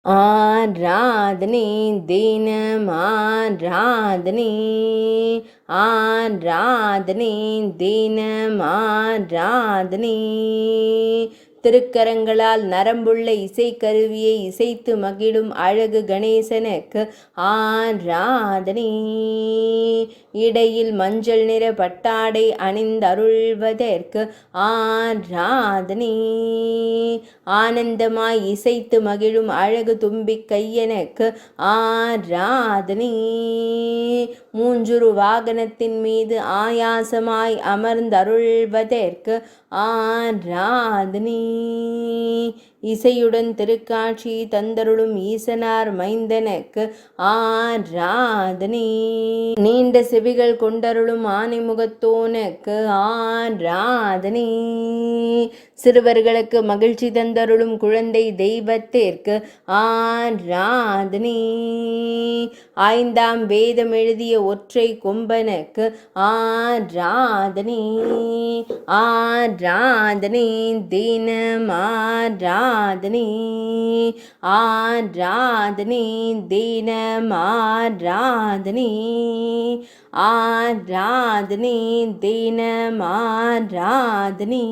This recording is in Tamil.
ஆராதனை தினம் ஆராதனை, ஆராதனை தினம் ஆராதனை. திருக்கரங்களால் நரம்புள்ள இசைக்கருவியை இசைத்து மகிழும் அழகு கணேசனுக்கு ஆராதனை. இடையில் மஞ்சள் நிற பட்டாடை அணிந்தருள்வதற்கு ஆராதனை. ஆனந்தமாய் இசைத்து மகிழும் அழகு தும்பிக்கையனுக்கு ஆராதனை. மூஞ்சுரு வாகனத்தின் மீது ஆயாசமாய் அமர்ந்தருள்வதற்கு ஆராதனை. இசையுடன் திருக்காட்சி தந்தருளும் ஈசனார் மைந்தனுக்கு ஆராதனை. நீண்ட செவிகள் கொண்டருளும் ஆனைமுகத்தோனுக்கு ஆராதனை. சிறுவர்களுக்கு மகிழ்ச்சி தந்தருளும் குழந்தை தெய்வத்திற்கு ஆராதனை. ஐந்தாம் வேதம் எழுதிய ஒற்றை கொம்பனுக்கு ஆராதனை. ஆராதனை தினம் ஆராதனை, ஆராதனை தினம் ஆராதனை, ஆராதனை தினம் ஆராதனை.